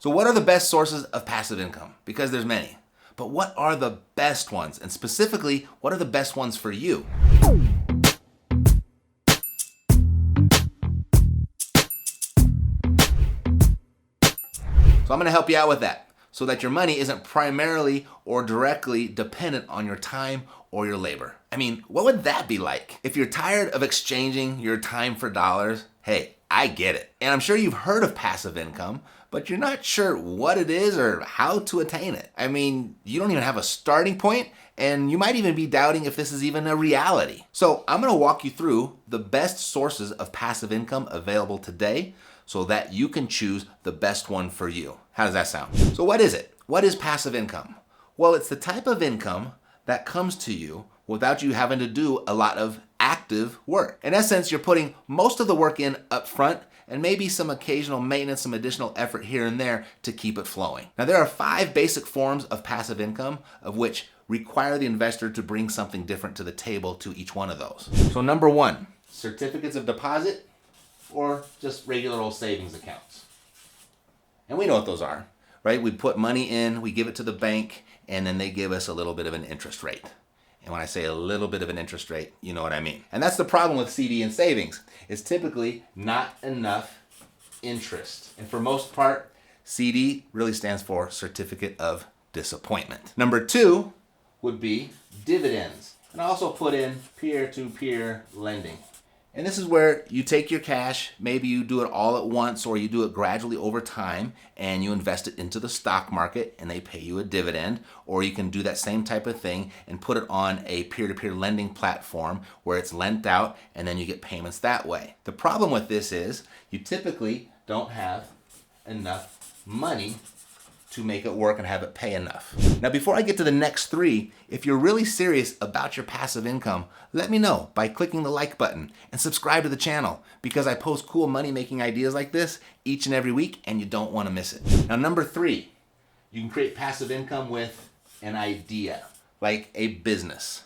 So what are the best sources of passive income? Because there's many. But what are the best ones? And specifically, what are the best ones for you? So I'm going to help you out with that so that your money isn't primarily or directly dependent on your time or your labor. I mean, what would that be like? If you're tired of exchanging your time for dollars, hey, I get it. And I'm sure you've heard of passive income, but you're not sure what it is or how to attain it. I mean, you don't even have a starting point, and you might even be doubting if this is even a reality. So I'm going to walk you through the best sources of passive income available today so that you can choose the best one for you. How does that sound? So what is it? What is passive income? Well, it's the type of income that comes to you without you having to do a lot of active work. In essence, you're putting most of the work in up front and maybe some occasional maintenance, some additional effort here and there to keep it flowing. Now, there are 5 basic forms of passive income, of which require the investor to bring something different to the table to each one of those. So number 1, certificates of deposit or just regular old savings accounts. And we know what those are, right? We put money in, we give it to the bank, and then they give us a little bit of an interest rate. And when I say a little bit of an interest rate, you know what I mean. And that's the problem with CD and savings. It's typically not enough interest. And for most part, CD really stands for Certificate of Disappointment. Number 2 would be dividends. And I also put in peer-to-peer lending. And this is where you take your cash, maybe you do it all at once or you do it gradually over time and you invest it into the stock market and they pay you a dividend, or you can do that same type of thing and put it on a peer-to-peer lending platform where it's lent out and then you get payments that way. The problem with this is you typically don't have enough money to make it work and have it pay enough. Now, before I get to the next 3, if you're really serious about your passive income, let me know by clicking the like button and subscribe to the channel, because I post cool money-making ideas like this each and every week and you don't want to miss it. Now, number 3, you can create passive income with an idea, like a business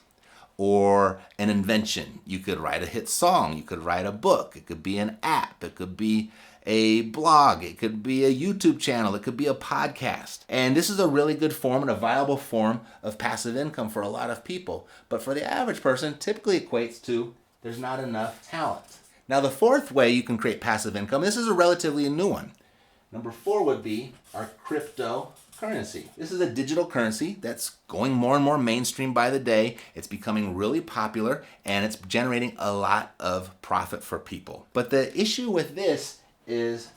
or an invention. You could write a hit song, you could write a book, it could be an app, it could be a blog, it could be a YouTube channel, it could be a podcast. And this is a really good form and a viable form of passive income for a lot of people. But for the average person, typically equates to there's not enough talent. Now, the 4th way you can create passive income, this is a relatively new one. Number 4 would be our cryptocurrency. This is a digital currency that's going more and more mainstream by the day. It's becoming really popular and it's generating a lot of profit for people. But the issue with this is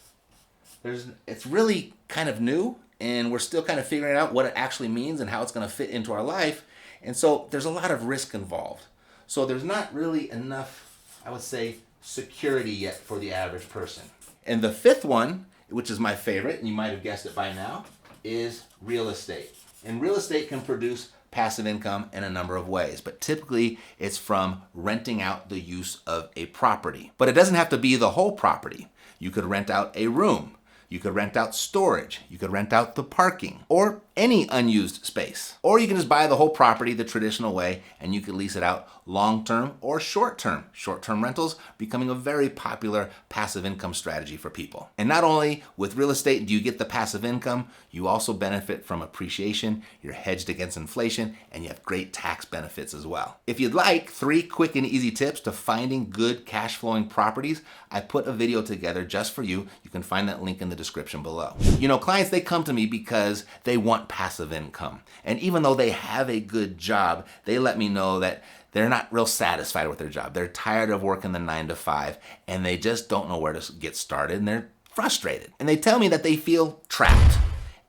it's really kind of new and we're still kind of figuring out what it actually means and how it's going to fit into our life. And so there's a lot of risk involved. So there's not really enough, I would say, security yet for the average person. And the 5th one, which is my favorite, and you might have guessed it by now, is real estate. And real estate can produce passive income in a number of ways, but typically it's from renting out the use of a property. But it doesn't have to be the whole property. You could rent out a room, you could rent out storage, you could rent out the parking, or any unused space. Or you can just buy the whole property the traditional way and you can lease it out long-term or short-term. Short-term rentals becoming a very popular passive income strategy for people. And not only with real estate do you get the passive income, you also benefit from appreciation, you're hedged against inflation, and you have great tax benefits as well. If you'd like 3 quick and easy tips to finding good cash flowing properties, I put a video together just for you. You can find that link in the description below. You know, clients, they come to me because they want passive income. And even though they have a good job, they let me know that they're not real satisfied with their job. They're tired of working the 9 to 5 and they just don't know where to get started and they're frustrated. And they tell me that they feel trapped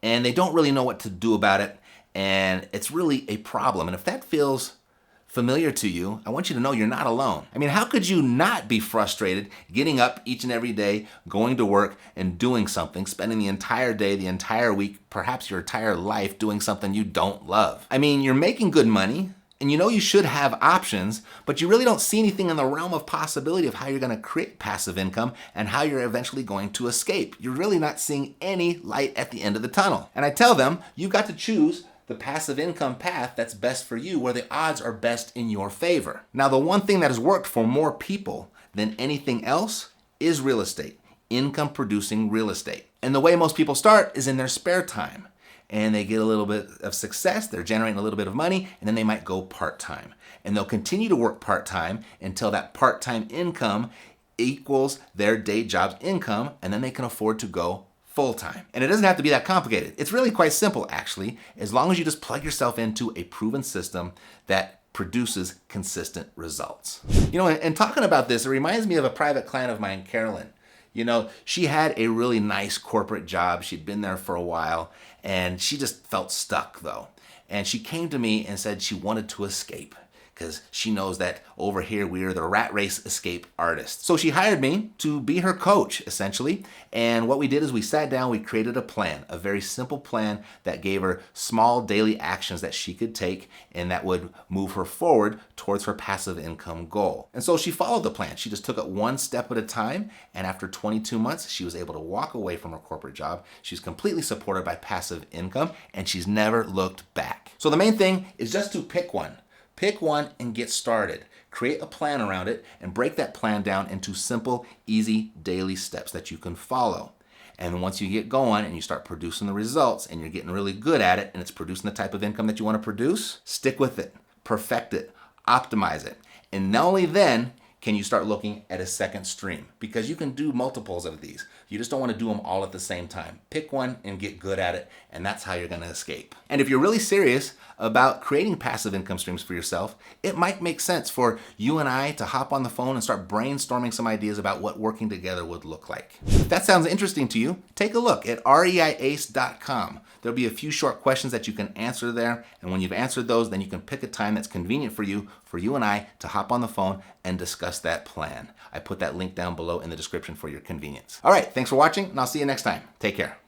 and they don't really know what to do about it. And it's really a problem. And if that feels familiar to you, I want you to know you're not alone. I mean, how could you not be frustrated getting up each and every day, going to work and doing something, spending the entire day, the entire week, perhaps your entire life doing something you don't love? I mean, you're making good money and you know you should have options, but you really don't see anything in the realm of possibility of how you're going to create passive income and how you're eventually going to escape. You're really not seeing any light at the end of the tunnel. And I tell them, you've got to choose the passive income path that's best for you, where the odds are best in your favor. Now, the one thing that has worked for more people than anything else is real estate, income producing real estate. And the way most people start is in their spare time. And they get a little bit of success, they're generating a little bit of money, and then they might go part-time. And they'll continue to work part-time until that part-time income equals their day job's income, and then they can afford to go full-time. And it doesn't have to be that complicated. It's really quite simple, actually, as long as you just plug yourself into a proven system that produces consistent results. You know, and talking about this, it reminds me of a private client of mine, Carolyn. You know, she had a really nice corporate job. She'd been there for a while, and she just felt stuck, though. And she came to me and said she wanted to escape, because she knows that over here we are the rat race escape artists. So she hired me to be her coach, essentially. And what we did is we sat down, we created a plan, a very simple plan that gave her small daily actions that she could take and that would move her forward towards her passive income goal. And so she followed the plan. She just took it one step at a time. And after 22 months, she was able to walk away from her corporate job. She's completely supported by passive income, and she's never looked back. So the main thing is just to pick one. Pick one and get started. Create a plan around it and break that plan down into simple, easy daily steps that you can follow. And once you get going and you start producing the results and you're getting really good at it and it's producing the type of income that you want to produce, stick with it, perfect it, optimize it. And not only then can you start looking at a second stream, because you can do multiples of these. You just don't want to do them all at the same time. Pick one and get good at it, and that's how you're going to escape. And if you're really serious about creating passive income streams for yourself, it might make sense for you and I to hop on the phone and start brainstorming some ideas about what working together would look like. If that sounds interesting to you, take a look at reiace.com. There'll be a few short questions that you can answer there, and when you've answered those, then you can pick a time that's convenient for you and I to hop on the phone and discuss that plan. I put that link down below in the description for your convenience. All right, thanks for watching, and I'll see you next time. Take care.